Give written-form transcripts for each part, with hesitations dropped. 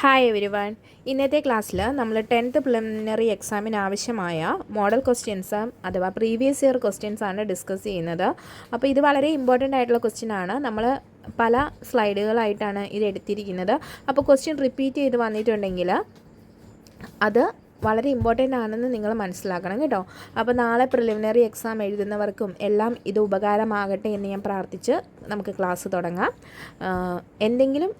Hi every one. ഇന്നത്തെ ക്ലാസ്സിൽ നമ്മൾ 10th പ്രിലിമിനറി എക്സാമിന് ആവശ്യമായ മോഡൽ ക്വസ്റ്റ്യൻസ് അഥവാ പ്രീവിയസ് ഇയർ ക്വസ്റ്റ്യൻസ് ആണ് ഡിസ്കസ് ചെയ്യുന്നത്. അപ്പോൾ ഇത് വളരെ ഇമ്പോർട്ടൻ്റ് ആയിട്ടുള്ള ക്വസ്റ്റ്യൻ ആണ്. നമ്മൾ പല സ്ലൈഡുകളായിട്ടാണ് ഇത് എടുത്തിരിക്കുന്നത്. അപ്പോൾ ക്വസ്റ്റ്യൻ റിപ്പീറ്റ് ചെയ്ത് വന്നിട്ടുണ്ടെങ്കിൽ അത് വളരെ ഇമ്പോർട്ടൻ്റ് ആണെന്ന് നിങ്ങൾ മനസ്സിലാക്കണം കേട്ടോ. അപ്പോൾ നാളെ പ്രിലിമിനറി എക്സാം എഴുതുന്നവർക്കും എല്ലാം ഇത് ഉപകാരമാകട്ടെ എന്ന് ഞാൻ പ്രാർത്ഥിച്ച് നമുക്ക് ക്ലാസ് തുടങ്ങാം. എന്തെങ്കിലും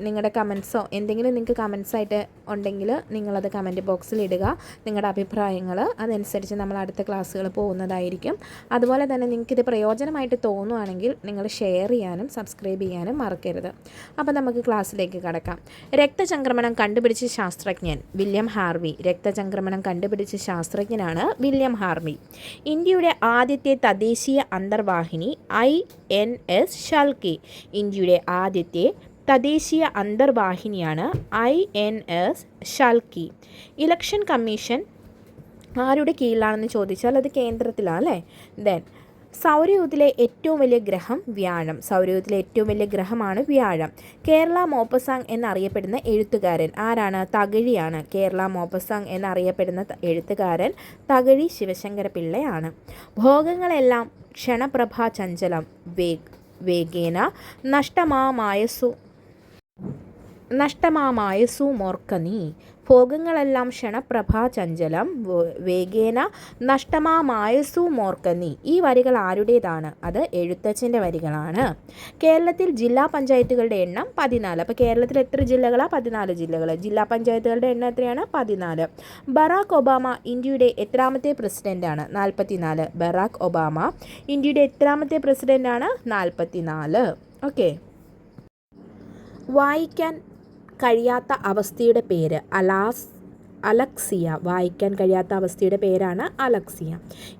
നിങ്ങളുടെ കമൻസോ എന്തെങ്കിലും നിങ്ങൾക്ക് കമൻസായിട്ട് ഉണ്ടെങ്കിൽ നിങ്ങളത് കമൻറ്റ് ബോക്സിൽ ഇടുക. നിങ്ങളുടെ അഭിപ്രായങ്ങൾ അതനുസരിച്ച് നമ്മൾ അടുത്ത ക്ലാസ്സുകൾ പോകുന്നതായിരിക്കും. അതുപോലെ തന്നെ നിങ്ങൾക്കിത് പ്രയോജനമായിട്ട് തോന്നുകയാണെങ്കിൽ നിങ്ങൾ ഷെയർ ചെയ്യാനും സബ്സ്ക്രൈബ് ചെയ്യാനും മറക്കരുത്. അപ്പോൾ നമുക്ക് ക്ലാസ്സിലേക്ക് കടക്കാം. രക്തചംക്രമണം കണ്ടുപിടിച്ച ശാസ്ത്രജ്ഞൻ വില്യം ഹാർവി. രക്തചംക്രമണം കണ്ടുപിടിച്ച ശാസ്ത്രജ്ഞനാണ് വില്യം ഹാർവി. ഇന്ത്യയുടെ ആദ്യത്തെ തദ്ദേശീയ അന്തർവാഹിനി INS ഷൽക്കി. ഇന്ത്യയുടെ ആദ്യത്തെ തദ്ദേശീയ അന്തർവാഹിനിയാണ് INS ഷൽക്കി. ഇലക്ഷൻ കമ്മീഷൻ ആരുടെ കീഴിലാണെന്ന് ചോദിച്ചാൽ അത് കേന്ദ്രത്തിലാണ് അല്ലേ. ദെൻ സൗരയൂഥത്തിലെ ഏറ്റവും വലിയ ഗ്രഹം വ്യാഴം. സൗരയൂഥത്തിലെ ഏറ്റവും വലിയ ഗ്രഹമാണ് വ്യാഴം. കേരള മോപ്പസാങ് എന്നറിയപ്പെടുന്ന എഴുത്തുകാരൻ ആരാണ്? തകഴിയാണ്. കേരള മോപ്പസാങ് എന്നറിയപ്പെടുന്ന എഴുത്തുകാരൻ തകഴി ശിവശങ്കര പിള്ളയാണ്. ഭോഗങ്ങളെല്ലാം ക്ഷണപ്രഭാ ചഞ്ചലം വേഗേന നഷ്ടമാമായസു മോർക്കനീ. ഭോഗങ്ങളെല്ലാം ക്ഷണപ്രഭാ ചഞ്ചലം വേഗേന നഷ്ടമാമായസു മോർക്കനീ. ഈ വരികൾ ആരുടേതാണ്? അത് എഴുത്തച്ഛൻ്റെ വരികളാണ്. കേരളത്തിൽ ജില്ലാ പഞ്ചായത്തുകളുടെ എണ്ണം 14. അപ്പോൾ കേരളത്തിൽ എത്ര ജില്ലകളാണ്? 14 ജില്ലകൾ. ജില്ലാ പഞ്ചായത്തുകളുടെ എണ്ണം എത്രയാണ്? 14. ബറാക്ക് ഒബാമ ഇന്ത്യയുടെ എത്രാമത്തെ പ്രസിഡൻ്റാണ്? 44. ബറാക്ക് ഒബാമ ഇന്ത്യയുടെ എത്രാമത്തെ പ്രസിഡൻ്റാണ്? 44. ഓക്കെ. വായിക്കാൻ കഴിയാത്ത അവസ്ഥയുടെ പേര് അലക്സിയ. വായിക്കാൻ കഴിയാത്ത അവസ്ഥയുടെ പേരാണ് അലക്സിയ.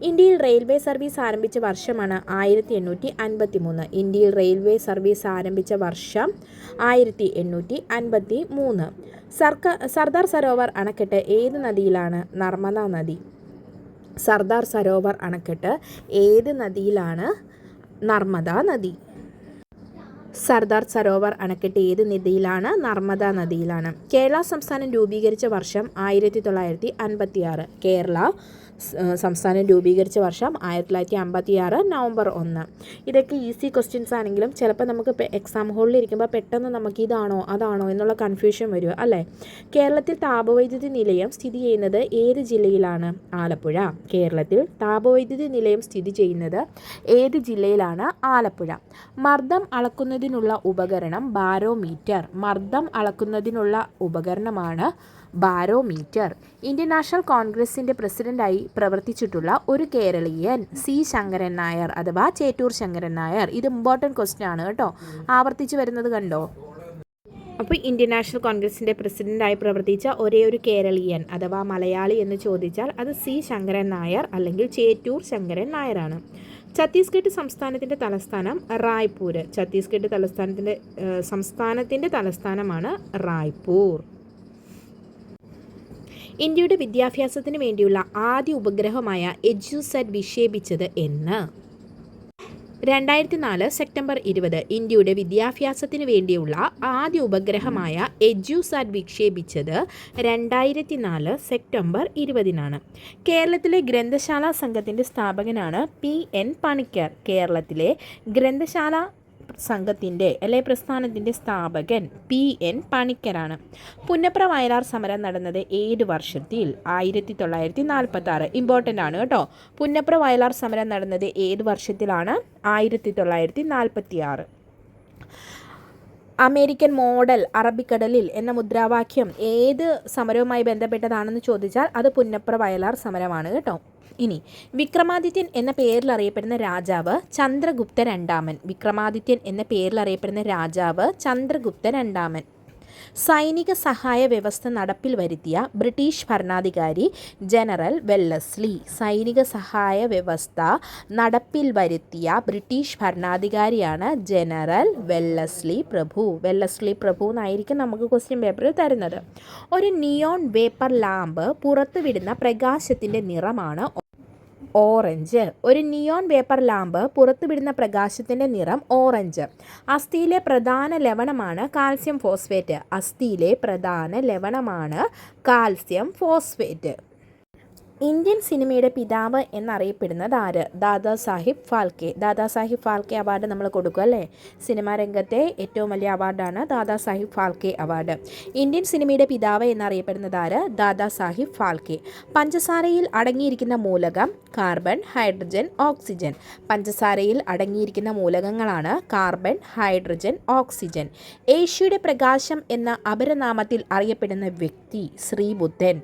ഇന്ത്യയിൽ റെയിൽവേ സർവീസ് ആരംഭിച്ച വർഷമാണ് 1853. ഇന്ത്യയിൽ റെയിൽവേ സർവീസ് ആരംഭിച്ച വർഷം 1853. സർദാർ സരോവർ അണക്കെട്ട് ഏത് നദിയിലാണ്? നർമ്മദ നദി. സർദാർ സരോവർ അണക്കെട്ട് ഏത് നദിയിലാണ്? നർമ്മദ നദി. സർദാർ സരോവർ അണക്കെട്ട് ഏത് നദിയിലാണ്? നർമ്മദ നദിയിലാണ്. കേരള സംസ്ഥാനം രൂപീകരിച്ച വർഷം 1956. കേരള സംസ്ഥാനം രൂപീകരിച്ച വർഷം 1956 നവംബർ 1. ഇതൊക്കെ ഈസി ക്വസ്റ്റ്യൻസ് ആണെങ്കിലും ചിലപ്പോൾ നമുക്ക് എക്സാം ഹോളിൽ ഇരിക്കുമ്പോൾ പെട്ടെന്ന് നമുക്ക് ഇതാണോ അതാണോ എന്നുള്ള കൺഫ്യൂഷൻ വരും അല്ലേ. കേരളത്തിൽ താപവൈദ്യുതി നിലയം സ്ഥിതി ചെയ്യുന്നത് ഏത് ജില്ലയിലാണ്? ആലപ്പുഴ. കേരളത്തിൽ താപവൈദ്യുതി നിലയം സ്ഥിതി ചെയ്യുന്നത് ഏത് ജില്ലയിലാണ്? ആലപ്പുഴ. മർദ്ദം അളക്കുന്നതിനുള്ള ഉപകരണം ബാരോമീറ്റർ. മർദ്ദം അളക്കുന്നതിനുള്ള ഉപകരണമാണ് ബാരോമീറ്റർ. ഇന്ത്യൻ നാഷണൽ കോൺഗ്രസിൻ്റെ പ്രസിഡൻ്റായി പ്രവർത്തിച്ചിട്ടുള്ള ഒരു കേരളീയൻ C. ശങ്കരൻ നായർ അഥവാ ചേറ്റൂർ ശങ്കരൻ നായർ. ഇത് ഇമ്പോർട്ടൻറ്റ് ക്വസ്റ്റ്യൻ ആണ് കേട്ടോ, ആവർത്തിച്ച് വരുന്നത് കണ്ടോ. അപ്പോൾ ഇന്ത്യൻ നാഷണൽ കോൺഗ്രസിൻ്റെ പ്രസിഡൻ്റായി പ്രവർത്തിച്ച ഒരേ ഒരു കേരളീയൻ അഥവാ മലയാളി എന്ന് ചോദിച്ചാൽ അത് C. ശങ്കരൻ നായർ അല്ലെങ്കിൽ ചേറ്റൂർ ശങ്കരൻ നായരാണ്. ഛത്തീസ്ഗഡ് സംസ്ഥാനത്തിൻ്റെ തലസ്ഥാനം റായ്പൂർ. ഛത്തീസ്ഗഡ് സംസ്ഥാനത്തിൻ്റെ തലസ്ഥാനമാണ് റായ്പൂർ. ഇന്ത്യയുടെ വിദ്യാഭ്യാസത്തിന് വേണ്ടിയുള്ള ആദ്യ ഉപഗ്രഹമായ എഡ്യൂസാറ്റ് വിക്ഷേപിച്ചത് എന്ന്? 2004 സെപ്റ്റംബർ 20. ഇന്ത്യയുടെ വിദ്യാഭ്യാസത്തിന് വേണ്ടിയുള്ള ആദ്യ ഉപഗ്രഹമായ എഡ്യൂസാറ്റ് വിക്ഷേപിച്ചത് 2004 സെപ്റ്റംബർ 20. കേരളത്തിലെ ഗ്രന്ഥശാല സംഘത്തിൻ്റെ സ്ഥാപകനാണ് PN പണിക്കർ. കേരളത്തിലെ ഗ്രന്ഥശാല സംഘത്തിൻ്റെ പ്രസ്ഥാനത്തിൻ്റെ സ്ഥാപകൻ PN പണിക്കരാണ്. പുന്നപ്ര വയലാർ സമരം നടന്നത് ഏത് വർഷത്തിൽ? 1946. ഇമ്പോർട്ടൻ്റ് ആണ് കേട്ടോ. പുന്നപ്ര വയലാർ സമരം നടന്നത് ഏത് വർഷത്തിലാണ്? 1946. അമേരിക്കൻ മോഡൽ അറബിക്കടലിൽ എന്ന മുദ്രാവാക്യം ഏത് സമരവുമായി ബന്ധപ്പെട്ടതാണെന്ന് ചോദിച്ചാൽ അത് പുന്നപ്ര വയലാർ സമരമാണ് കേട്ടോ. ഇനി വിക്രമാദിത്യൻ എന്ന പേരിൽ അറിയപ്പെടുന്ന രാജാവ് ചന്ദ്രഗുപ്ത രണ്ടാമൻ. വിക്രമാദിത്യൻ എന്ന പേരിൽ അറിയപ്പെടുന്ന രാജാവ് ചന്ദ്രഗുപ്ത രണ്ടാമൻ. സൈനിക സഹായ വ്യവസ്ഥ നടപ്പിൽ വരുത്തിയ ബ്രിട്ടീഷ് ഭരണാധികാരി ജനറൽ വെല്ലസ്ലി. സൈനിക സഹായ വ്യവസ്ഥ നടപ്പിൽ വരുത്തിയ ബ്രിട്ടീഷ് ഭരണാധികാരിയാണ് ജനറൽ വെല്ലസ്ലി പ്രഭു. വെല്ലസ്ലി പ്രഭു എന്നായിരിക്കും നമുക്ക് ക്വസ്റ്റ്യൻ പേപ്പറിൽ തരുന്നത്. ഒരു നിയോൺ വേപ്പർ ലാമ്പ് പുറത്തുവിടുന്ന പ്രകാശത്തിൻ്റെ നിറമാണ് ഓറഞ്ച്. ഒരു നിയോൺ വേപ്പർ ലാമ്പ് പുറത്തുവിടുന്ന പ്രകാശത്തിൻ്റെ നിറം ഓറഞ്ച്. അസ്ഥിയിലെ പ്രധാന ലവണമാണ് കാൽസ്യം ഫോസ്ഫേറ്റ്. അസ്ഥിയിലെ പ്രധാന ലവണമാണ് കാൽസ്യം ഫോസ്ഫേറ്റ്. ഇന്ത്യൻ സിനിമയുടെ പിതാവ് എന്നറിയപ്പെടുന്നത് ആര്? ദാദാ സാഹിബ് ഫാൽക്കെ. ദാദാ സാഹിബ് ഫാൽക്കെ അവാർഡ് നമ്മൾ കൊടുക്കും അല്ലേ? സിനിമാ രംഗത്തെ ഏറ്റവും വലിയ അവാർഡാണ് ദാദാ സാഹിബ് ഫാൽക്കെ അവാർഡ്. ഇന്ത്യൻ സിനിമയുടെ പിതാവ് എന്നറിയപ്പെടുന്നത് ആര്? ദാദാ സാഹിബ് ഫാൽക്കെ. പഞ്ചസാരയിൽ അടങ്ങിയിരിക്കുന്ന മൂലകം കാർബൺ, ഹൈഡ്രജൻ, ഓക്സിജൻ. പഞ്ചസാരയിൽ അടങ്ങിയിരിക്കുന്ന മൂലകങ്ങളാണ് കാർബൺ, ഹൈഡ്രജൻ, ഓക്സിജൻ. ഏഷ്യയുടെ പ്രകാശം എന്ന അപരനാമത്തിൽ അറിയപ്പെടുന്ന വ്യക്തി ശ്രീബുദ്ധൻ.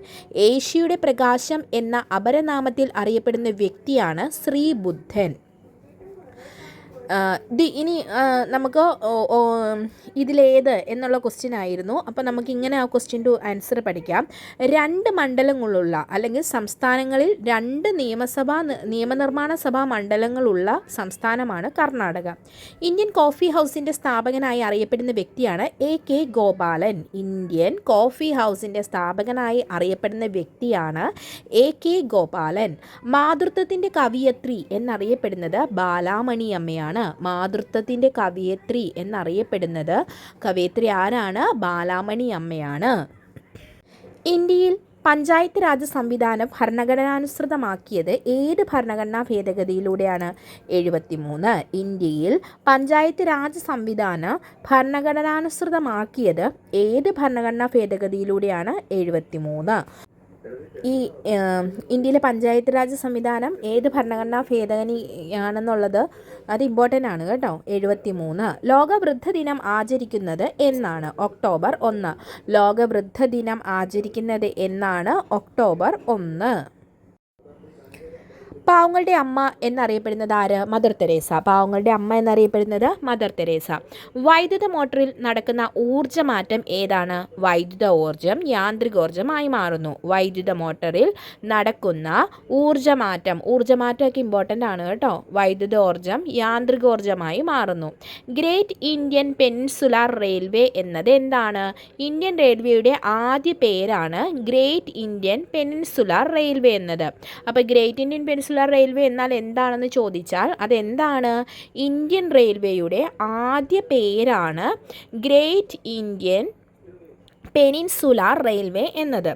ഏഷ്യയുടെ പ്രകാശം എന്ന അപരനാമത്തിൽ അറിയപ്പെടുന്ന വ്യക്തിയാണ് ശ്രീബുദ്ധൻ. ഇനി നമുക്ക് ഇതിലേത് എന്നുള്ള ക്വസ്റ്റ്യൻ ആയിരുന്നു. അപ്പോൾ നമുക്കിങ്ങനെ ആ ക്വസ്റ്റ്യൻ ടു ആൻസർ പഠിക്കാം. 2 മണ്ഡലങ്ങളുള്ള അല്ലെങ്കിൽ സംസ്ഥാനങ്ങളിൽ 2 നിയമനിർമ്മാണ സഭാ മണ്ഡലങ്ങളുള്ള സംസ്ഥാനമാണ് കർണാടക. ഇന്ത്യൻ കോഫി ഹൗസിൻ്റെ സ്ഥാപകനായി അറിയപ്പെടുന്ന വ്യക്തിയാണ് AK ഗോപാലൻ. ഇന്ത്യൻ കോഫി ഹൗസിൻ്റെ സ്ഥാപകനായി അറിയപ്പെടുന്ന വ്യക്തിയാണ് AK ഗോപാലൻ. മാതൃത്വത്തിൻ്റെ കവിയത്രി എന്നറിയപ്പെടുന്നത് ബാലാമണി അമ്മയാണ്. മാതൃത്വത്തിൻ്റെ കവിയത്രി എന്നറിയപ്പെടുന്നത് കവയിത്രി ആരാണ്? ബാലാമണി അമ്മയാണ്. ഇന്ത്യയിൽ പഞ്ചായത്ത് രാജ് സംവിധാനം ഭരണഘടനാനുസൃതമാക്കിയത് ഏത് ഭരണഘടനാ ഭേദഗതിയിലൂടെയാണ്? 73. ഇന്ത്യയിൽ പഞ്ചായത്ത് രാജ് സംവിധാനം ഭരണഘടനാനുസൃതമാക്കിയത് ഏത് ഭരണഘടനാ ഭേദഗതിയിലൂടെയാണ്? 73. ഈ ഇന്ത്യയിലെ പഞ്ചായത്ത് രാജ് സംവിധാനം ഏത് ഭരണഘടനാ ഭേദഗതിയാണെന്നുള്ളത് അത് ഇമ്പോർട്ടൻ്റ് ആണ് കേട്ടോ. 73. ലോക വൃദ്ധദിനം ആചരിക്കുന്നത് എന്നാണ്? ഒക്ടോബർ 1. ലോക വൃദ്ധദിനം ആചരിക്കുന്നത് എന്നാണ്? ഒക്ടോബർ 1. പാവങ്ങളുടെ അമ്മ എന്നറിയപ്പെടുന്നത് ആര്? Mother Teresa. പാവങ്ങളുടെ അമ്മ എന്നറിയപ്പെടുന്നത് മദർ തെരേസ. വൈദ്യുത മോട്ടറിൽ നടക്കുന്ന ഊർജ്ജമാറ്റം ഏതാണ്? വൈദ്യുതോർജ്ജം യാന്ത്രികോർജ്ജമായി മാറുന്നു. വൈദ്യുത മോട്ടറിൽ നടക്കുന്ന ഊർജ്ജമാറ്റമൊക്കെ ഇമ്പോർട്ടൻ്റ് ആണ് കേട്ടോ. വൈദ്യുതോർജ്ജം യാന്ത്രികോർജ്ജമായി മാറുന്നു. ഗ്രേറ്റ് ഇന്ത്യൻ പെനിൻസുലാർ റെയിൽവേ എന്നത് എന്താണ്? ഇന്ത്യൻ റെയിൽവേയുടെ ആദ്യ പേരാണ് ഗ്രേറ്റ് ഇന്ത്യൻ പെനിൻസുലാർ റെയിൽവേ എന്നത്. അപ്പോൾ ഗ്രേറ്റ് ഇന്ത്യൻ പെനിൻസുലാർ റെയിൽവേ എന്നാൽ എന്താണെന്ന് ചോദിച്ചാൽ അതെന്താണ്? ഇന്ത്യൻ റെയിൽവേയുടെ ആദ്യ പേരാണ് ഗ്രേറ്റ് ഇന്ത്യൻ പെനിൻസുലാർ റെയിൽവേ എന്നത്.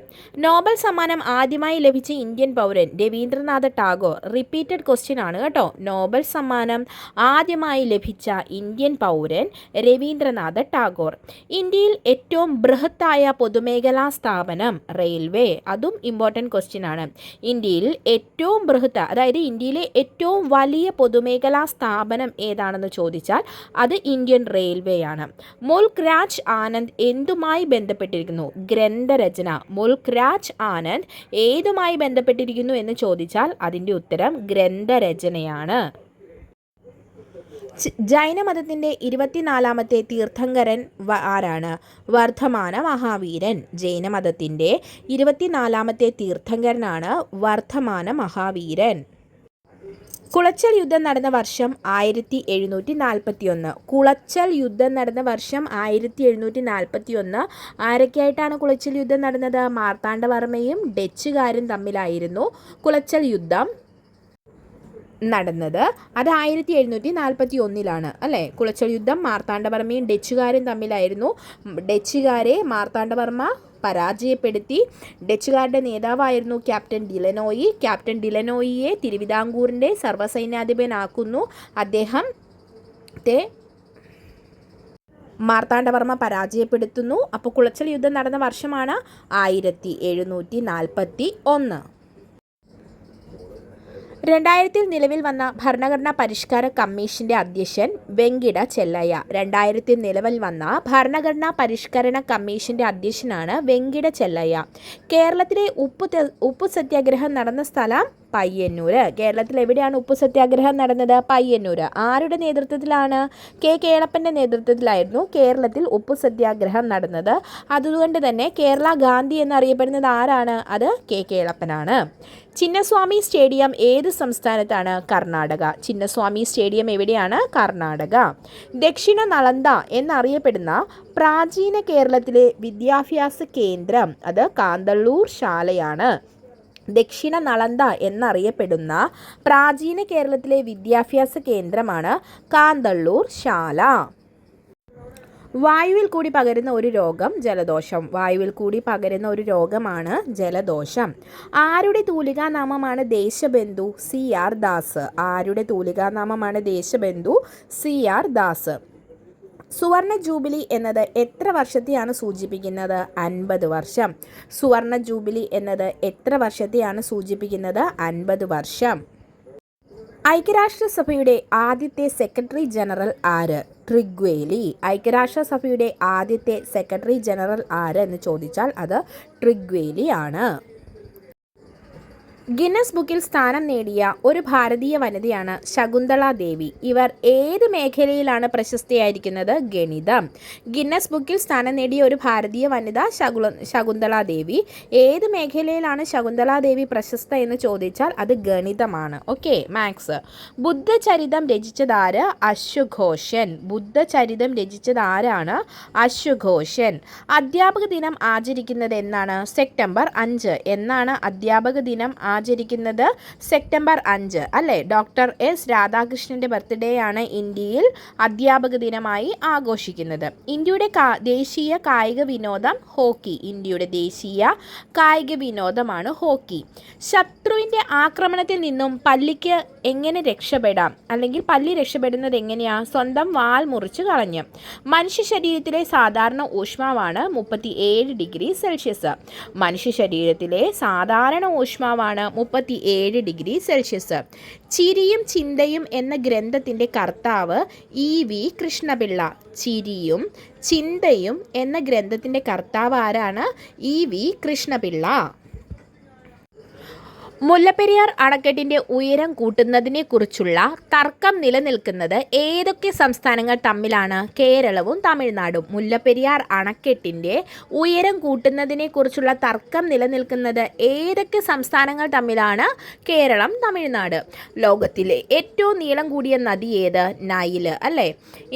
നോബൽ സമ്മാനം ആദ്യമായി ലഭിച്ച ഇന്ത്യൻ പൗരൻ രവീന്ദ്രനാഥ ടാഗോർ. റിപ്പീറ്റഡ് ക്വസ്റ്റ്യൻ ആണ് കേട്ടോ. നോബൽ സമ്മാനം ആദ്യമായി ലഭിച്ച ഇന്ത്യൻ പൗരൻ രവീന്ദ്രനാഥ ടാഗോർ. ഇന്ത്യയിൽ ഏറ്റവും ബൃഹത്തായ പൊതുമേഖലാ സ്ഥാപനം റെയിൽവേ. അതും ഇമ്പോർട്ടൻറ്റ് ക്വസ്റ്റ്യൻ ആണ്. ഇന്ത്യയിൽ ഏറ്റവും അതായത് ഇന്ത്യയിലെ ഏറ്റവും വലിയ പൊതുമേഖലാ സ്ഥാപനം ഏതാണെന്ന് ചോദിച്ചാൽ അത് ഇന്ത്യൻ റെയിൽവേ ആണ്. മുൽക്ക് രാജ് ആനന്ദ് എന്തുമായി ബന്ധപ്പെട്ടിരിക്കുന്നു? ഗ്രന്ഥരചന. മുൽക്ക് രാജ് ആനന്ദ് ഏതുമായി ബന്ധപ്പെട്ടിരിക്കുന്നു എന്ന് ചോദിച്ചാൽ അതിൻ്റെ ഉത്തരം ഗ്രന്ഥരചനയാണ്. ജൈനമതത്തിൻ്റെ 24ാമത്തെ തീർത്ഥങ്കരൻ ആരാണ്? വർദ്ധമാന മഹാവീരൻ. ജൈനമതത്തിൻ്റെ 24ാമത്തെ തീർത്ഥങ്കരനാണ് വർദ്ധമാന മഹാവീരൻ. കുളച്ചൽ യുദ്ധം നടന്ന വർഷം 1741. കുളച്ചൽ യുദ്ധം നടന്ന വർഷം 1741. ആരൊക്കെയായിട്ടാണ് കുളച്ചൽ യുദ്ധം നടന്നത്? മാർത്താണ്ഡവർമ്മയും ഡച്ചുകാരും തമ്മിലായിരുന്നു കുളച്ചൽ യുദ്ധം നടന്നത്. അത് 1741 അല്ലേ? കുളച്ചൽ യുദ്ധം മാർത്താണ്ഡവർമ്മയും ഡച്ചുകാരും തമ്മിലായിരുന്നു. ഡച്ചുകാരെ മാർത്താണ്ഡവർമ്മ പരാജയപ്പെടുത്തി. ഡച്ചുകാരുടെ നേതാവായിരുന്നു ക്യാപ്റ്റൻ ഡിലനോയി. ക്യാപ്റ്റൻ ഡിലനോയിയെ തിരുവിതാംകൂറിൻ്റെ സർവ്വസൈന്യാധിപനാക്കുന്നു. അദ്ദേഹത്തെ മാർത്താണ്ഡവർമ്മ പരാജയപ്പെടുത്തുന്നു. അപ്പോൾ കുളച്ചൽ യുദ്ധം നടന്ന വർഷമാണ് 1741. 2000 നിലവിൽ വന്ന ഭരണഘടനാ പരിഷ്കാര കമ്മീഷൻ്റെ അധ്യക്ഷൻ വെങ്കിട ചെല്ലയ്യ. 2000 നിലവിൽ വന്ന ഭരണഘടനാ പരിഷ്കരണ കമ്മീഷൻ്റെ അധ്യക്ഷനാണ് വെങ്കിട ചെല്ലയ്യ. കേരളത്തിലെ ഉപ്പു സത്യാഗ്രഹം നടന്ന സ്ഥലം പയ്യന്നൂർ. കേരളത്തിൽ എവിടെയാണ് ഉപ്പു സത്യാഗ്രഹം നടന്നത്? പയ്യന്നൂർ. ആരുടെ നേതൃത്വത്തിലാണ്? കേളപ്പൻ്റെ നേതൃത്വത്തിലായിരുന്നു കേരളത്തിൽ ഉപ്പു സത്യാഗ്രഹം നടന്നത്. അതുകൊണ്ട് തന്നെ കേരള ഗാന്ധി എന്നറിയപ്പെടുന്നത് ആരാണ്? അത് കേളപ്പനാണ്. ചിന്നസ്വാമി സ്റ്റേഡിയം ഏത് സംസ്ഥാനത്താണ്? കർണാടക. ചിന്നസ്വാമി സ്റ്റേഡിയം എവിടെയാണ്? കർണാടക. ദക്ഷിണ നളന്ദ എന്നറിയപ്പെടുന്ന പ്രാചീന കേരളത്തിലെ വിദ്യാഭ്യാസ കേന്ദ്രം അത് കാന്തള്ളൂർ ശാലയാണ്. ദക്ഷിണ നളന്ദ എന്നറിയപ്പെടുന്ന പ്രാചീന കേരളത്തിലെ വിദ്യാഭ്യാസ കേന്ദ്രമാണ് കാന്തള്ളൂർ ശാല. വായുവിൽ കൂടി പകരുന്ന ഒരു രോഗം ജലദോഷം. വായുവിൽ കൂടി പകരുന്ന ഒരു രോഗമാണ് ജലദോഷം. ആരുടെ തൂലികാനാമമാണ് ദേശബന്ധു? CR ദാസ്. ആരുടെ തൂലികാനാമമാണ് ദേശബന്ധു? CR ദാസ്. സുവർണ ജൂബിലി എന്നത് എത്ര വർഷത്തെയാണ് സൂചിപ്പിക്കുന്നത്? 50 വർഷം. സുവർണ ജൂബിലി എന്നത് എത്ര വർഷത്തെയാണ് സൂചിപ്പിക്കുന്നത്? 50 വർഷം. ഐക്യരാഷ്ട്രസഭയുടെ ആദ്യത്തെ സെക്രട്ടറി ജനറൽ ആര്? ട്രിഗ്വേലി. ഐക്യരാഷ്ട്രസഭയുടെ ആദ്യത്തെ സെക്രട്ടറി ജനറൽ ആര് എന്ന് ചോദിച്ചാൽ അത് ട്രിഗ്വേലി ആണ്. ഗിന്നസ് ബുക്കിൽ സ്ഥാനം നേടിയ ഒരു ഭാരതീയ വനിതയാണ് ശകുന്തള ദേവി. ഇവർ ഏത് മേഖലയിലാണ് പ്രശസ്തയായിരിക്കുന്നത്? ഗണിതം. ഗിന്നസ് ബുക്കിൽ സ്ഥാനം നേടിയ ഒരു ഭാരതീയ വനിത ശകുന്തള ദേവി. ഏത് മേഖലയിലാണ് ശകുന്തള ദേവി പ്രശസ്ത എന്ന് ചോദിച്ചാൽ അത് ഗണിതമാണ്. Okay, maths. ബുദ്ധചരിതം രചിച്ചതാര്? അശ്വഘോഷൻ. ബുദ്ധചരിതം രചിച്ചത് ആരാണ്? അശ്വഘോഷൻ. അധ്യാപക ദിനം ആചരിക്കുന്നത് എന്നാണ്? സെപ്റ്റംബർ 5. എന്നാണ് അധ്യാപക ദിനം ആചരിക്കുന്നത്? സെപ്റ്റംബർ 5 അല്ലേ? ഡോക്ടർ എസ് രാധാകൃഷ്ണൻ്റെ ബർത്ത്ഡേ ആണ് ഇന്ത്യയിൽ അധ്യാപക ദിനമായി ആഘോഷിക്കുന്നത്. ഇന്ത്യയുടെ ദേശീയ കായിക വിനോദം ഹോക്കി. ഇന്ത്യയുടെ ദേശീയ കായിക വിനോദമാണ് ഹോക്കി. ശത്രുവിൻ്റെ ആക്രമണത്തിൽ നിന്നും പല്ലിക്ക് എങ്ങനെ രക്ഷപ്പെടാം? അല്ലെങ്കിൽ പല്ലി രക്ഷപ്പെടുന്നത് എങ്ങനെയാണ്? സ്വന്തം വാൽ മുറിച്ച് കളഞ്ഞ്. മനുഷ്യ ശരീരത്തിലെ സാധാരണ ഊഷ്മാവാണ് 37 ഡിഗ്രി സെൽഷ്യസ്. മനുഷ്യ ശരീരത്തിലെ സാധാരണ ഊഷ്മാവാണ് 37 ഡിഗ്രി സെൽഷ്യസ്. ചിരിയും ചിന്തയും എന്ന ഗ്രന്ഥത്തിൻ്റെ കർത്താവ് EV കൃഷ്ണപിള്ള. ചിരിയും ചിന്തയും എന്ന ഗ്രന്ഥത്തിൻ്റെ കർത്താവ് ആരാണ്? EV കൃഷ്ണപിള്ള. മുല്ലപ്പെരിയാർ അണക്കെട്ടിൻ്റെ ഉയരം കൂട്ടുന്നതിനെക്കുറിച്ചുള്ള തർക്കം നിലനിൽക്കുന്നത് ഏതൊക്കെ സംസ്ഥാനങ്ങൾ തമ്മിലാണ്? കേരളവും തമിഴ്നാടും. മുല്ലപ്പെരിയാർ അണക്കെട്ടിൻ്റെ ഉയരം കൂട്ടുന്നതിനെക്കുറിച്ചുള്ള തർക്കം നിലനിൽക്കുന്നത് ഏതൊക്കെ സംസ്ഥാനങ്ങൾ തമ്മിലാണ്? കേരളം, തമിഴ്നാട്. ലോകത്തിലെ ഏറ്റവും നീളം കൂടിയ നദി ഏത്? നൈല് അല്ലേ?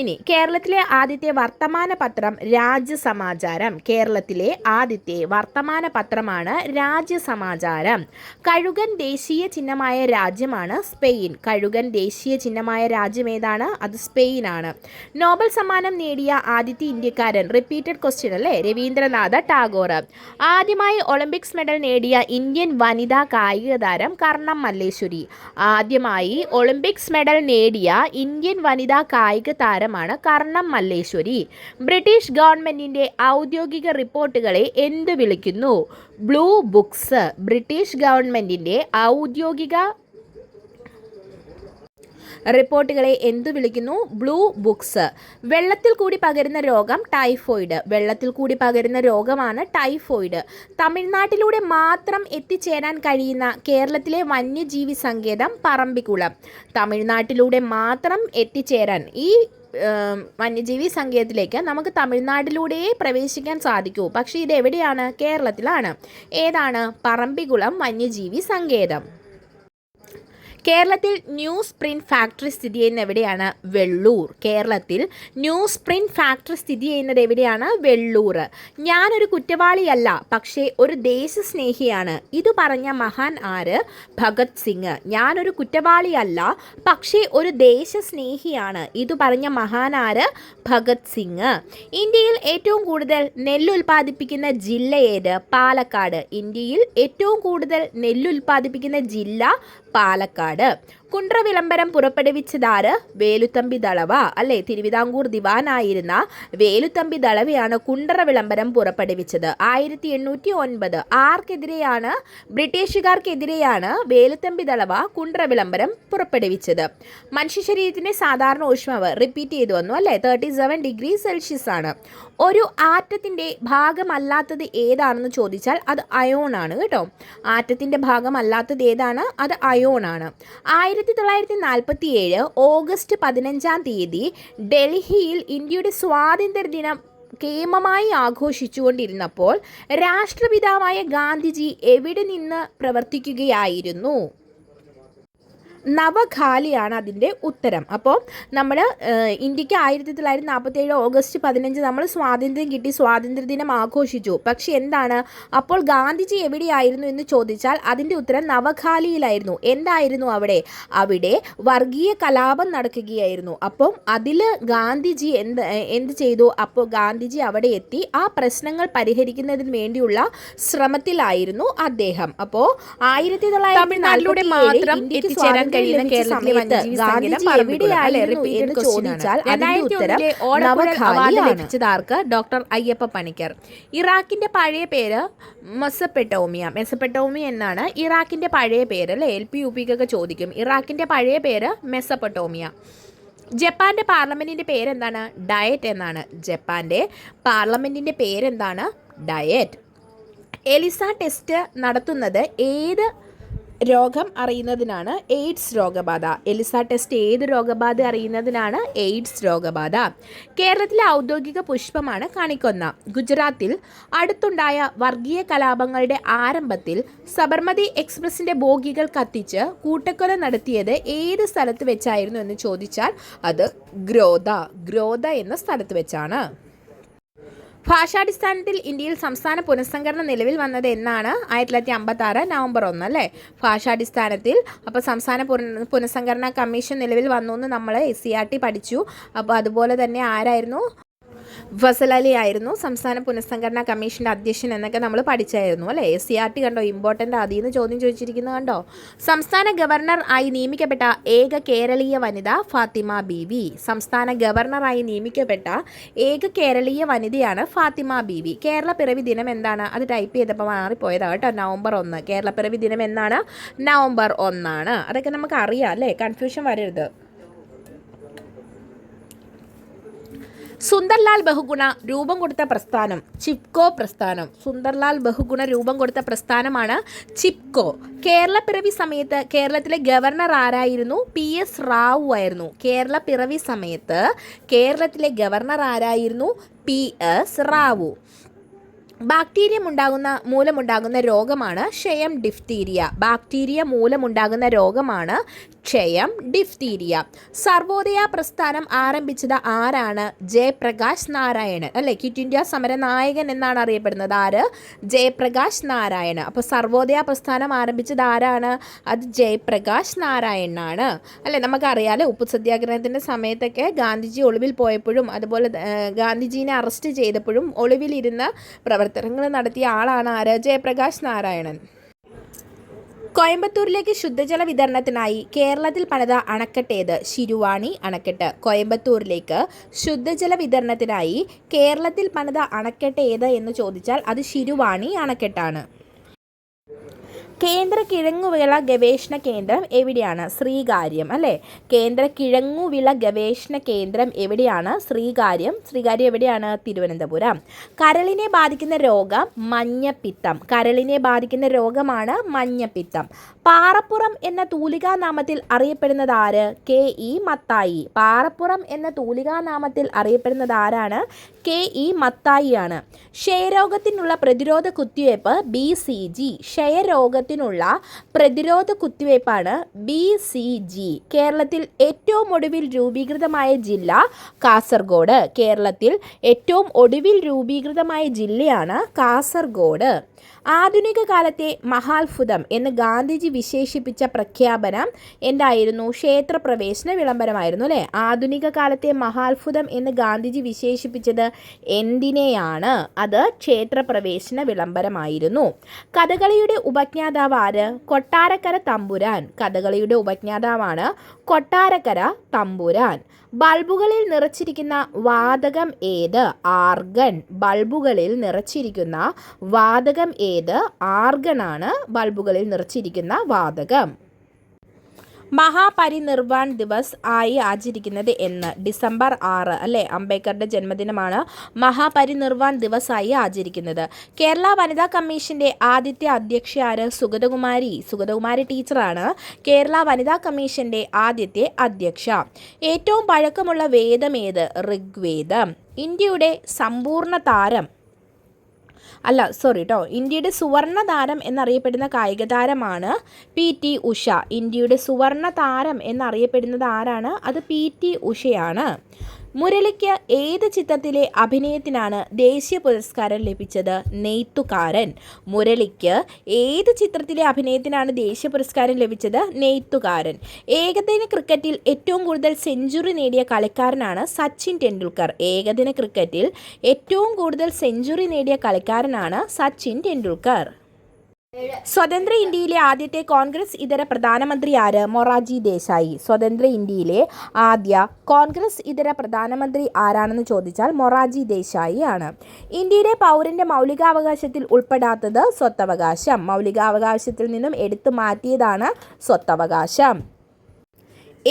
ഇനി കേരളത്തിലെ ആദ്യത്തെ വർത്തമാന പത്രം രാജ്യസമാചാരം. കേരളത്തിലെ ആദ്യത്തെ വർത്തമാന പത്രമാണ് രാജ്യസമാചാരം. കഴുകൻ ദേശീയ ചിഹ്നമായ രാജ്യമാണ് സ്പെയിൻ. കഴുകൻ ദേശീയ ചിഹ്നമായ രാജ്യം ഏതാണ്? അത് സ്പെയിൻ ആണ്. നോബൽ സമ്മാനം നേടിയ ആദ്യത്തെ ഇന്ത്യക്കാരൻ? റിപ്പീറ്റഡ് ക്വസ്റ്റ്യൻ അല്ലേ? രവീന്ദ്രനാഥ ടാഗോർ. ആദ്യമായി ഒളിമ്പിക്സ് മെഡൽ നേടിയ ഇന്ത്യൻ വനിതാ കായിക താരം കർണം മല്ലേശ്വരി. ആദ്യമായി ഒളിമ്പിക്സ് മെഡൽ നേടിയ ഇന്ത്യൻ വനിതാ കായിക താരമാണ് കർണം മല്ലേശ്വരി. ബ്രിട്ടീഷ് ഗവൺമെൻറ്റിൻ്റെ ഔദ്യോഗിക റിപ്പോർട്ടുകളെ എന്ത് വിളിക്കുന്നു? Blue books. ബ്രിട്ടീഷ് ഗവൺമെൻറ്റിൻ്റെ ഔദ്യോഗിക റിപ്പോർട്ടുകളെ എന്തു വിളിക്കുന്നു? Blue books. വെള്ളത്തിൽ കൂടി പകരുന്ന രോഗം ടൈഫോയിഡ്. വെള്ളത്തിൽ കൂടി പകരുന്ന രോഗമാണ് ടൈഫോയിഡ്. തമിഴ്നാട്ടിലൂടെ മാത്രം എത്തിച്ചേരാൻ കഴിയുന്ന കേരളത്തിലെ വന്യജീവി സങ്കേതം പറമ്പിക്കുളം. തമിഴ്നാട്ടിലൂടെ മാത്രം എത്തിച്ചേരാൻ ഈ വന്യജീവി സങ്കേതത്തിലേക്ക് നമുക്ക് തമിഴ്നാട്ടിലൂടെയേ പ്രവേശിക്കാൻ സാധിക്കൂ. പക്ഷേ ഇത് എവിടെയാണ്? കേരളത്തിലാണ്. ഏതാണ്? പറമ്പിക്കുളം വന്യജീവി സങ്കേതം. കേരളത്തിൽ ന്യൂസ് പ്രിൻറ്റ് ഫാക്ടറി സ്ഥിതി ചെയ്യുന്നത് എവിടെയാണ്? വെള്ളൂർ. കേരളത്തിൽ ന്യൂസ് പ്രിൻറ്റ് ഫാക്ടറി സ്ഥിതി ചെയ്യുന്നത് എവിടെയാണ്? വെള്ളൂർ. ഞാനൊരു കുറ്റവാളിയല്ല, പക്ഷേ ഒരു ദേശസ്നേഹിയാണ്. ഇത് പറഞ്ഞ മഹാൻ ആര്? ഭഗത് സിംഗ്. ഞാനൊരു കുറ്റവാളിയല്ല, പക്ഷേ ഒരു ദേശസ്നേഹിയാണ്. ഇത് പറഞ്ഞ മഹാൻ ആര്? ഭഗത് സിംഗ്. ഇന്ത്യയിൽ ഏറ്റവും കൂടുതൽ നെല്ലുൽപാദിപ്പിക്കുന്ന ജില്ല ഏത്? പാലക്കാട്. ഇന്ത്യയിൽ ഏറ്റവും കൂടുതൽ നെല്ലുൽപാദിപ്പിക്കുന്ന ജില്ല പാലക്കാട്. കുണ്ട്ര വിളംബരം പുറപ്പെടുവിച്ചതാര്? വേലുത്തമ്പി ദളവ അല്ലേ? തിരുവിതാംകൂർ ദിവാനായിരുന്ന വേലുത്തമ്പി ദളവയാണ് കുണ്ട്ര വിളംബരം പുറപ്പെടുവിച്ചത്. 1809. ആർക്കെതിരെയാണ്? ബ്രിട്ടീഷുകാർക്കെതിരെയാണ് വേലുത്തമ്പി ദളവ കുണ്ട്ര വിളംബരം പുറപ്പെടുവിച്ചത്. മനുഷ്യ ശരീരത്തിൻ്റെ സാധാരണ ഊഷ്മാവ് റിപ്പീറ്റ് ചെയ്തു വന്നു അല്ലേ? 37 ഡിഗ്രി സെൽഷ്യസ് ആണ്. ഒരു ആറ്റത്തിൻ്റെ ഭാഗമല്ലാത്തത് ഏതാണെന്ന് ചോദിച്ചാൽ അത് അയോൺ ആണ് കേട്ടോ. ആറ്റത്തിൻ്റെ ഭാഗമല്ലാത്തത് ഏതാണ്? അത് അയോൺ ആണ്. 1947 ഓഗസ്റ്റ് 15 ഡൽഹിയിൽ ഇന്ത്യയുടെ സ്വാതന്ത്ര്യദിനം കേമമായി ആഘോഷിച്ചുകൊണ്ടിരുന്നപ്പോൾ രാഷ്ട്രപിതാവായ ഗാന്ധിജി എവിടെ നിന്ന് പ്രവർത്തിക്കുകയായിരുന്നു? നവഖാലിയാണ് അതിൻ്റെ ഉത്തരം. അപ്പോൾ നമ്മൾ ഇന്ത്യക്ക് 1947 ഓഗസ്റ്റ് 15 നമ്മൾ സ്വാതന്ത്ര്യം കിട്ടി, സ്വാതന്ത്ര്യദിനം ആഘോഷിച്ചു. പക്ഷെ എന്താണ് അപ്പോൾ ഗാന്ധിജി എവിടെയായിരുന്നു എന്ന് ചോദിച്ചാൽ അതിൻ്റെ ഉത്തരം നവഖാലിയിലായിരുന്നു. എന്തായിരുന്നു അവിടെ വർഗീയ കലാപം നടക്കുകയായിരുന്നു. അപ്പം അതിൽ ഗാന്ധിജി എന്ത് ചെയ്തു? അപ്പോൾ ഗാന്ധിജി അവിടെ എത്തി ആ പ്രശ്നങ്ങൾ പരിഹരിക്കുന്നതിന് വേണ്ടിയുള്ള ശ്രമത്തിലായിരുന്നു അദ്ദേഹം. അപ്പോൾ 1947 മാത്രം എത്തിച്ചേരാൻ കഴിയുന്ന കേരളത്തിലെ ഗാന്ധിജി എവിടെയായിരുന്നു എന്ന് ചോദിച്ചാൽ അതിന്റെ ഉത്തരം നവഖാലിയാണ്. ലഭിച്ചതാർക്ക്? ഡോക്ടർ അയ്യപ്പ പണിക്കർ. ഇറാഖിന്റെ പഴയ പേര് മെസപ്പൊട്ടേമിയ എന്നാണ് ഇറാഖിന്റെ പഴയ പേര് അല്ലേ. LP UP ഒക്കെ ചോദിക്കും. ഇറാഖിന്റെ പഴയ പേര് മെസപ്പൊട്ടേമിയ. ജപ്പാന്റെ പാർലമെന്റിന്റെ പേരെന്താണ്? ഡയറ്റ് എന്നാണ്. ജപ്പാന്റെ പാർലമെന്റിന്റെ പേരെന്താണ്? ഡയറ്റ്. എലിസ ടെസ്റ്റ് നടത്തുന്നത് ഏത് രോഗം അറിയുന്നതിനാണ്? എയ്ഡ്സ് രോഗബാധ. എലിസ ടെസ്റ്റ് ഏത് രോഗബാധ അറിയുന്നതിനാണ്? എയ്ഡ്സ് രോഗബാധ. കേരളത്തിലെ ഔദ്യോഗിക പുഷ്പമാണ് കണിക്കൊന്ന. ഗുജറാത്തിൽ അടുത്തുണ്ടായ വർഗീയ കലാപങ്ങളുടെ ആരംഭത്തിൽ സബർമതി എക്സ്പ്രസിന്റെ ബോഗികൾ കത്തിച്ച് കൂട്ടക്കൊല നടത്തിയത് ഏത് സ്ഥലത്ത് വെച്ചായിരുന്നു എന്ന് ചോദിച്ചാൽ അത് ഗ്രോധ എന്ന സ്ഥലത്ത് വെച്ചാണ്. ഭാഷാടിസ്ഥാനത്തിൽ ഇന്ത്യയിൽ സംസ്ഥാന പുനഃസംഘടന നിലവിൽ വന്നത് എന്നാണ്? 1956 നവംബർ 1 അല്ലേ. ഭാഷാടിസ്ഥാനത്തിൽ അപ്പോൾ സംസ്ഥാന പുനഃസംഘടനാ കമ്മീഷൻ നിലവിൽ വന്നു എന്ന് നമ്മൾ SCERT പഠിച്ചു. അപ്പോൾ അതുപോലെ തന്നെ ആരായിരുന്നു? ഫസൽ അലി ആയിരുന്നു സംസ്ഥാന പുനഃസംഘടനാ കമ്മീഷൻ്റെ അധ്യക്ഷൻ എന്നൊക്കെ നമ്മൾ പഠിച്ചായിരുന്നു അല്ലേ. SCERT കണ്ടോ, ഇമ്പോർട്ടൻ്റ്. അതിൽ നിന്ന് ചോദ്യം ചോദിച്ചിരിക്കുന്നത് കണ്ടോ. സംസ്ഥാന ഗവർണർ ആയി നിയമിക്കപ്പെട്ട ഏക കേരളീയ വനിത ഫാത്തിമ ബീവി. സംസ്ഥാന ഗവർണറായി നിയമിക്കപ്പെട്ട ഏക കേരളീയ വനിതയാണ് ഫാത്തിമ ബീവി. കേരള പിറവി ദിനം എന്താണ്? അത് ടൈപ്പ് ചെയ്തപ്പോൾ മാറിപ്പോയതാണ് കേട്ടോ. നവംബർ 1. കേരള പിറവി ദിനം എന്നാണ്? നവംബർ 1 അതൊക്കെ നമുക്ക് അറിയാം അല്ലേ, കൺഫ്യൂഷൻ വരരുത്. സുന്ദർലാൽ ബഹുഗുണ രൂപം കൊടുത്ത പ്രസ്ഥാനം ചിപ്കോ പ്രസ്ഥാനം. സുന്ദർലാൽ ബഹുഗുണ രൂപം കൊടുത്ത പ്രസ്ഥാനമാണ് ചിപ്കോ. കേരള പിറവി സമയത്ത് കേരളത്തിലെ ഗവർണർ ആരായിരുന്നു? PS റാവു ആയിരുന്നു. കേരള പിറവി സമയത്ത് കേരളത്തിലെ ഗവർണർ ആരായിരുന്നു? PS റാവു. ബാക്ടീരിയ മൂലമുണ്ടാകുന്ന രോഗമാണ് ക്ഷയം, ഡിഫ്തീരിയ. ബാക്ടീരിയ മൂലമുണ്ടാകുന്ന രോഗമാണ് ക്ഷയം, ഡിഫ്തീരിയ. സർവോദയ പ്രസ്ഥാനം ആരംഭിച്ചത് ആരാണ്? ജയപ്രകാശ് നാരായണൻ അല്ലേ. ക്വിറ്റ് ഇന്ത്യ സമര നായകൻ എന്നാണ് അറിയപ്പെടുന്നത്. ആര്? ജയപ്രകാശ് നാരായണൻ. അപ്പോൾ സർവോദയ പ്രസ്ഥാനം ആരംഭിച്ചത് ആരാണ്? അത് ജയപ്രകാശ് നാരായണനാണ് അല്ലേ. നമുക്കറിയാലോ ഉപ്പു സത്യാഗ്രഹത്തിൻ്റെ സമയത്തൊക്കെ ഗാന്ധിജി ഒളിവിൽ പോയപ്പോഴും അതുപോലെ ഗാന്ധിജീനെ അറസ്റ്റ് ചെയ്തപ്പോഴും ഒളിവിലിരുന്ന പ്രവർത്തനങ്ങൾ നടത്തിയ ആളാണ് ആര്? ജയപ്രകാശ് നാരായണൻ. കോയമ്പത്തൂരിലേക്ക് ശുദ്ധജല വിതരണത്തിനായി കേരളത്തിൽ പണിത അണക്കെട്ട് ഏത്? ശിരുവാണി അണക്കെട്ട്. കോയമ്പത്തൂരിലേക്ക് ശുദ്ധജല വിതരണത്തിനായി കേരളത്തിൽ പണിത അണക്കെട്ട് ഏത് എന്ന് ചോദിച്ചാൽ അത് ശിരുവാണി അണക്കെട്ടാണ്. കേന്ദ്ര കിഴങ്ങുവിള ഗവേഷണ കേന്ദ്രം എവിടെയാണ്? ശ്രീകാര്യം അല്ലേ. കേന്ദ്ര കിഴങ്ങുവിള ഗവേഷണ കേന്ദ്രം എവിടെയാണ്? ശ്രീകാര്യം. ശ്രീകാര്യം എവിടെയാണ്? തിരുവനന്തപുരം. കരളിനെ ബാധിക്കുന്ന രോഗം മഞ്ഞപ്പിത്തം. കരളിനെ ബാധിക്കുന്ന രോഗമാണ് മഞ്ഞപ്പിത്തം. പാറപ്പുറം എന്ന തൂലികാനാമത്തിൽ അറിയപ്പെടുന്നത് ആര്? KE മത്തായി. പാറപ്പുറം എന്ന തൂലികാനാമത്തിൽ അറിയപ്പെടുന്നത് ആരാണ്? KE മത്തായി ആണ്. ക്ഷയരോഗത്തിനുള്ള പ്രതിരോധ കുത്തിവയ്പ്പ് BCG. ക്ഷയരോഗത്തിനുള്ള പ്രതിരോധ കുത്തിവയ്പ്പാണ് BCG. കേരളത്തിൽ ഏറ്റവും ഒടുവിൽ രൂപീകൃതമായ ജില്ല കാസർഗോഡ്. കേരളത്തിൽ ഏറ്റവും ഒടുവിൽ രൂപീകൃതമായ ജില്ലയാണ് കാസർഗോഡ്. ആധുനിക കാലത്തെ മഹാത്ഭുതം എന്ന് ഗാന്ധിജി വിശേഷിപ്പിച്ച പ്രഖ്യാപനം എന്തായിരുന്നു? ക്ഷേത്രപ്രവേശന വിളംബരമായിരുന്നു അല്ലേ. ആധുനിക കാലത്തെ മഹാത്ഭുതം എന്ന് ഗാന്ധിജി വിശേഷിപ്പിച്ചത് എന്തിനെയാണ്? അത് ക്ഷേത്രപ്രവേശന വിളംബരമായിരുന്നു. കഥകളിയുടെ ഉപജ്ഞാതാവ് ആര്? കൊട്ടാരക്കര തമ്പുരാൻ. കഥകളിയുടെ ഉപജ്ഞാതാവാണ് കൊട്ടാരക്കര തമ്പുരാൻ. ബൾബുകളിൽ നിറച്ചിരിക്കുന്ന വാതകം ഏത്? ആർഗൺ. ബൾബുകളിൽ നിറച്ചിരിക്കുന്ന വാതകം ഏത്? ആർഗണാണ് ബൾബുകളിൽ നിറച്ചിരിക്കുന്ന വാതകം. മഹാപരിനിർവാൺ ദിവസ് ആയി ആചരിക്കുന്നത് എന്ന്? ഡിസംബർ 6 അല്ലേ. അംബേദ്കറുടെ ജന്മദിനമാണ് മഹാപരിനിർവാൺ ദിവസ് ആയി ആചരിക്കുന്നത്. കേരള വനിതാ കമ്മീഷൻ്റെ ആദ്യത്തെ അധ്യക്ഷ ആര്? സുഗതകുമാരി ടീച്ചറാണ് കേരള വനിതാ കമ്മീഷൻ്റെ ആദ്യത്തെ അധ്യക്ഷ. ഏറ്റവും പഴക്കമുള്ള വേദം ഏത്? ഋഗ്വേദം. ഇന്ത്യയുടെ സമ്പൂർണ്ണ താരം ഇന്ത്യയുടെ സുവർണ താരം എന്നറിയപ്പെടുന്ന കായിക താരമാണ് PT ഉഷ. ഇന്ത്യയുടെ സുവർണ താരം എന്നറിയപ്പെടുന്നത് ആരാണ്? അത് PT ഉഷയാണ്. മുരളിക്ക് ഏത് ചിത്രത്തിലെ അഭിനയത്തിനാണ് ദേശീയ പുരസ്കാരം ലഭിച്ചത്? നെയ്ത്തുകാരൻ. മുരളിക്ക് ഏത് ചിത്രത്തിലെ അഭിനയത്തിനാണ് ദേശീയ പുരസ്കാരം ലഭിച്ചത്? നെയ്ത്തുകാരൻ. ഏകദിന ക്രിക്കറ്റിൽ ഏറ്റവും കൂടുതൽ സെഞ്ചുറി നേടിയ കളിക്കാരനാണ് സച്ചിൻ ടെണ്ടുൽക്കർ. ഏകദിന ക്രിക്കറ്റിൽ ഏറ്റവും കൂടുതൽ സെഞ്ചുറി നേടിയ കളിക്കാരനാണ് സച്ചിൻ ടെണ്ടുൽക്കർ. സ്വതന്ത്ര ഇന്ത്യയിലെ ആദ്യത്തെ കോൺഗ്രസ് ഇതര പ്രധാനമന്ത്രി ആര്? മൊറാർജി ദേശായി. സ്വതന്ത്ര ഇന്ത്യയിലെ ആദ്യ കോൺഗ്രസ് ഇതര പ്രധാനമന്ത്രി ആരാണെന്ന് ചോദിച്ചാൽ മൊറാർജി ദേശായി ആണ്. ഇന്ത്യയിലെ പൗരന്റെ മൗലികാവകാശത്തിൽ ഉൾപ്പെടാത്തത് സ്വത്തവകാശം. മൗലികാവകാശത്തിൽ നിന്നും എടുത്തു മാറ്റിയതാണ് സ്വത്തവകാശം.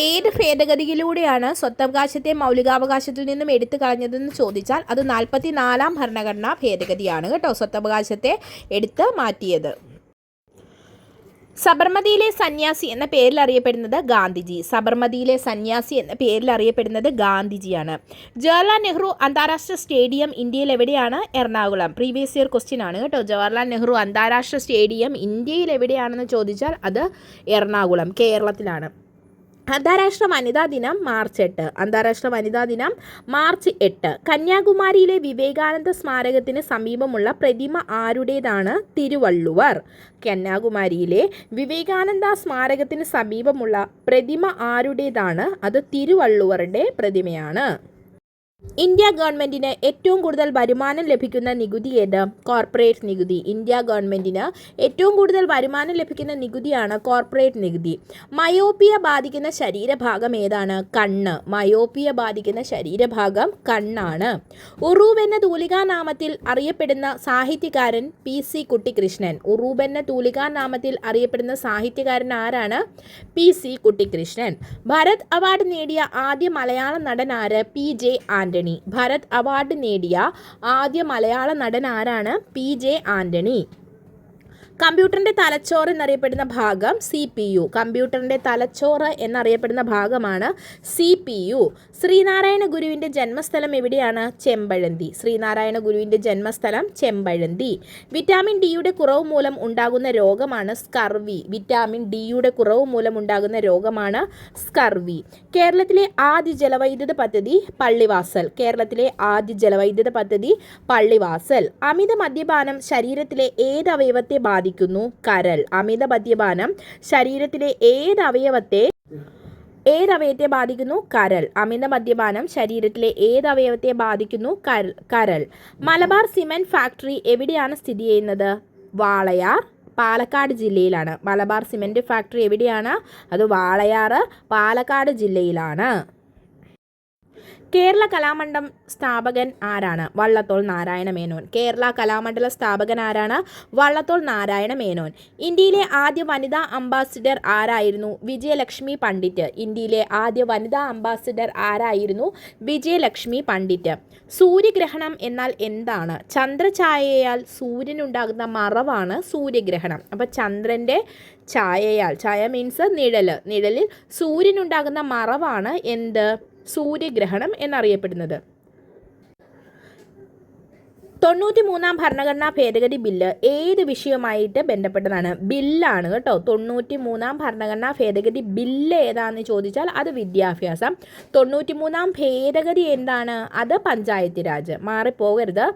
ഏത് ഭേദഗതിയിലൂടെയാണ് സ്വത്തവകാശത്തെ മൗലികാവകാശത്തിൽ നിന്നും എടുത്തു കളഞ്ഞതെന്ന് ചോദിച്ചാൽ അത് 44-ാം ഭരണഘടനാ ഭേദഗതിയാണ് കേട്ടോ, സ്വത്തവകാശത്തെ എടുത്ത് മാറ്റിയത്. സബർമതിയിലെ സന്യാസി എന്ന പേരിൽ അറിയപ്പെടുന്നത് ഗാന്ധിജി. സബർമതിയിലെ സന്യാസി എന്ന പേരിൽ അറിയപ്പെടുന്നത് ഗാന്ധിജിയാണ്. ജവഹർലാൽ നെഹ്റു അന്താരാഷ്ട്ര സ്റ്റേഡിയം ഇന്ത്യയിൽ എവിടെയാണ്? എറണാകുളം. പ്രീവിയസ് ഇയർ ക്വസ്റ്റ്യൻ ആണ് കേട്ടോ. ജവഹർലാൽ നെഹ്റു അന്താരാഷ്ട്ര സ്റ്റേഡിയം ഇന്ത്യയിൽ എവിടെയാണെന്ന് ചോദിച്ചാൽ അത് എറണാകുളം, കേരളത്തിലാണ്. അന്താരാഷ്ട്ര വനിതാ ദിനം മാർച്ച് 8. അന്താരാഷ്ട്ര വനിതാ ദിനം മാർച്ച് 8. കന്യാകുമാരിയിലെ വിവേകാനന്ദ സ്മാരകത്തിന് സമീപമുള്ള പ്രതിമ ആരുടേതാണ്? തിരുവള്ളുവർ. കന്യാകുമാരിയിലെ വിവേകാനന്ദ സ്മാരകത്തിന് സമീപമുള്ള പ്രതിമ ആരുടേതാണ്? അത് തിരുവള്ളുവരുടെ പ്രതിമയാണ്. ഇന്ത്യ ഗവൺമെൻറ്റിന് ഏറ്റവും കൂടുതൽ വരുമാനം ലഭിക്കുന്ന നികുതി ഏത്? കോർപ്പറേറ്റ് നികുതി. ഇന്ത്യ ഗവൺമെൻറ്റിന് ഏറ്റവും കൂടുതൽ വരുമാനം ലഭിക്കുന്ന നികുതിയാണ് കോർപ്പറേറ്റ് നികുതി. മയോപ്പിയ ബാധിക്കുന്ന ശരീരഭാഗം ഏതാണ്? കണ്ണ്. മയോപ്പിയ ബാധിക്കുന്ന ശരീരഭാഗം കണ്ണാണ്. ഉറൂബ് എന്ന തൂലികാനാമത്തിൽ അറിയപ്പെടുന്ന സാഹിത്യകാരൻ PC കുട്ടിക്കൃഷ്ണൻ. ഉറൂബ് എന്ന തൂലികാനാമത്തിൽ അറിയപ്പെടുന്ന സാഹിത്യകാരൻ ആരാണ്? PC കുട്ടിക്കൃഷ്ണൻ. ഭാരത് അവാർഡ് നേടിയ ആദ്യ മലയാള നടൻ ആര്? PJ ആൻ്റണി. ഭാരത് അവാർഡ് നേടിയ ആദ്യ മലയാള നടൻ ആരാണ്? PJ ആൻ്റണി. കമ്പ്യൂട്ടറിൻ്റെ തലച്ചോറ് എന്നറിയപ്പെടുന്ന ഭാഗം CPU. കമ്പ്യൂട്ടറിൻ്റെ തലച്ചോറ് എന്നറിയപ്പെടുന്ന ഭാഗമാണ് CPU. ശ്രീനാരായണ ഗുരുവിൻ്റെ ജന്മസ്ഥലം എവിടെയാണ്? ചെമ്പഴന്തി. ശ്രീനാരായണ ഗുരുവിൻ്റെ ജന്മസ്ഥലം ചെമ്പഴന്തി. വിറ്റാമിൻ ഡിയുടെ കുറവ് മൂലം ഉണ്ടാകുന്ന രോഗമാണ് സ്കർവി. വിറ്റാമിൻ ഡിയുടെ കുറവ് മൂലം ഉണ്ടാകുന്ന രോഗമാണ് സ്കർവി. കേരളത്തിലെ ആദ്യ ജലവൈദ്യുത പദ്ധതി പള്ളിവാസൽ. കേരളത്തിലെ ആദ്യ ജലവൈദ്യുത പദ്ധതി പള്ളിവാസൽ. അമിത മദ്യപാനം ശരീരത്തിലെ ഏത് അവയവത്തെ ബാധിക്കുന്നു? കരൾ. അമിത മദ്യപാനം ശരീരത്തിലെ ഏത് അവയവത്തെ ബാധിക്കുന്നു? കരൾ. അമിത മദ്യപാനം ശരീരത്തിലെ ഏത് അവയവത്തെ ബാധിക്കുന്നു? കരൾ. മലബാർ സിമന്റ് ഫാക്ടറി എവിടെയാണ് സ്ഥിതി ചെയ്യുന്നത്? വാളയാർ, പാലക്കാട് ജില്ലയിലാണ്. മലബാർ സിമന്റ് ഫാക്ടറി എവിടെയാണ്? അത് വാളയാർ, പാലക്കാട് ജില്ലയിലാണ്. കേരള കലാമണ്ഡലം സ്ഥാപകൻ ആരാണ്? വള്ളത്തോൾ നാരായണ മേനോൻ. കേരള കലാമണ്ഡല സ്ഥാപകൻ ആരാണ്? വള്ളത്തോൾ നാരായണ മേനോൻ. ഇന്ത്യയിലെ ആദ്യ വനിതാ അംബാസിഡർ ആരായിരുന്നു? വിജയലക്ഷ്മി പണ്ഡിറ്റ്. ഇന്ത്യയിലെ ആദ്യ വനിതാ അംബാസിഡർ ആരായിരുന്നു? വിജയലക്ഷ്മി പണ്ഡിറ്റ്. സൂര്യഗ്രഹണം എന്നാൽ എന്താണ്? ചന്ദ്രഛായയാൽ സൂര്യനുണ്ടാകുന്ന മറവാണ് സൂര്യഗ്രഹണം. അപ്പോൾ ചന്ദ്രൻ്റെ ഛായയാൽ, ഛായ മീൻസ് നിഴലിൽ സൂര്യനുണ്ടാകുന്ന മറവാണ് എന്ത്? സൂര്യഗ്രഹണം എന്നറിയപ്പെടുന്നത്. 93-ാം ഭരണഘടനാ ഭേദഗതി ബില്ല് ഏത് വിഷയവുമായിട്ട് ബന്ധപ്പെട്ടതാണ്? ബില്ലാണ് കേട്ടോ. 93-ാം ഭരണഘടനാ ഭേദഗതി ബില്ല് ഏതാണെന്ന് ചോദിച്ചാൽ അത് വിദ്യാഭ്യാസം. 93-ാം ഭേദഗതി എന്താണ്? അത് പഞ്ചായത്ത് രാജ്. മാറിപ്പോകരുത്.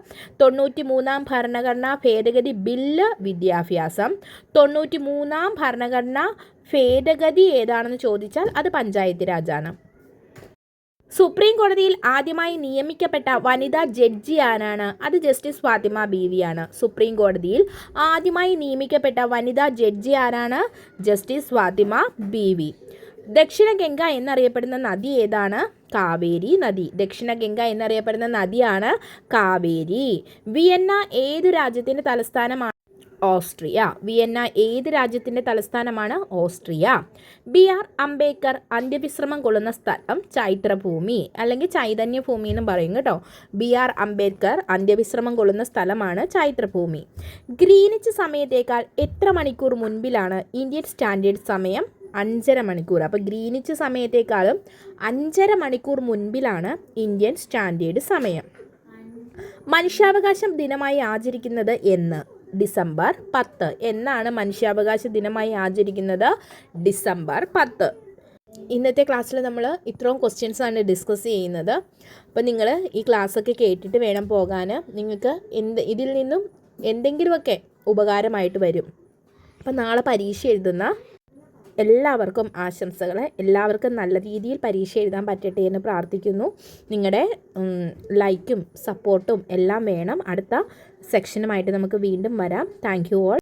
93-ാം ഭരണഘടനാ ഭേദഗതി ബില്ല് വിദ്യാഭ്യാസം. 93-ാം ഭരണഘടനാ ഭേദഗതി ഏതാണെന്ന് ചോദിച്ചാൽ അത് പഞ്ചായത്ത് രാജാണ്. സുപ്രീം കോടതിയിൽ ആദ്യമായി നിയമിക്കപ്പെട്ട വനിതാ ജഡ്ജി ആരാണ്? അത് ജസ്റ്റിസ് ഫാത്തിമ ബീവിയാണ്. സുപ്രീം കോടതിയിൽ ആദ്യമായി നിയമിക്കപ്പെട്ട വനിതാ ജഡ്ജി ആരാണ്? ജസ്റ്റിസ് ഫാത്തിമ ബീവി. ദക്ഷിണ ഗംഗ എന്നറിയപ്പെടുന്ന നദി ഏതാണ്? കാവേരി നദി. ദക്ഷിണ ഗംഗ എന്നറിയപ്പെടുന്ന നദിയാണ് കാവേരി. വിയന്ന ഏതു രാജ്യത്തിൻ്റെ തലസ്ഥാനമാണ്? ഓസ്ട്രിയ. വിയന്ന ഏത് രാജ്യത്തിൻ്റെ തലസ്ഥാനമാണ്? ഓസ്ട്രിയ. BR അംബേദ്കർ അന്ത്യവിശ്രമം കൊള്ളുന്ന സ്ഥലം ചൈത്രഭൂമി അല്ലെങ്കിൽ ചൈതന്യഭൂമി എന്നും പറയും കേട്ടോ. BR അംബേദ്കർ അന്ത്യവിശ്രമം കൊള്ളുന്ന സ്ഥലമാണ് ചൈത്രഭൂമി. ഗ്രീനിച്ച് സമയത്തേക്കാൾ എത്ര മണിക്കൂർ മുൻപിലാണ് ഇന്ത്യൻ സ്റ്റാൻഡേർഡ് സമയം? 5.5 മണിക്കൂർ. അപ്പോൾ ഗ്രീനിച്ച് സമയത്തേക്കാളും 5.5 മണിക്കൂർ മുൻപിലാണ് ഇന്ത്യൻ സ്റ്റാൻഡേർഡ് സമയം. മനുഷ്യാവകാശ ദിനമായി ആചരിക്കുന്നത് എന്ന്? ഡിസംബർ 10. എന്നാണ് മനുഷ്യാവകാശ ദിനമായി ആചരിക്കുന്നത്? ഡിസംബർ 10. ഇന്നത്തെ ക്ലാസ്സിൽ നമ്മൾ ഇത്രയും ക്വസ്റ്റ്യൻസാണ് ഡിസ്കസ് ചെയ്യുന്നത്. അപ്പോൾ നിങ്ങൾ ഈ ക്ലാസ്സൊക്കെ കേട്ടിട്ട് വേണം പോകാൻ. നിങ്ങൾക്ക് ഇതിൽ നിന്നും എന്തെങ്കിലുമൊക്കെ ഉപകാരമായിട്ട് വരും. അപ്പോൾ നാളെ പരീക്ഷ എഴുതുന്ന എല്ലാവർക്കും ആശംസകൾ. എല്ലാവർക്കും നല്ല രീതിയിൽ പരീക്ഷ എഴുതാൻ പറ്റട്ടെ എന്ന് പ്രാർത്ഥിക്കുന്നു. നിങ്ങളുടെ ലൈക്കും സപ്പോർട്ടും എല്ലാം വേണം. അടുത്ത സെക്ഷനുമായിട്ട് നമുക്ക് വീണ്ടും വരാം. Thank you all.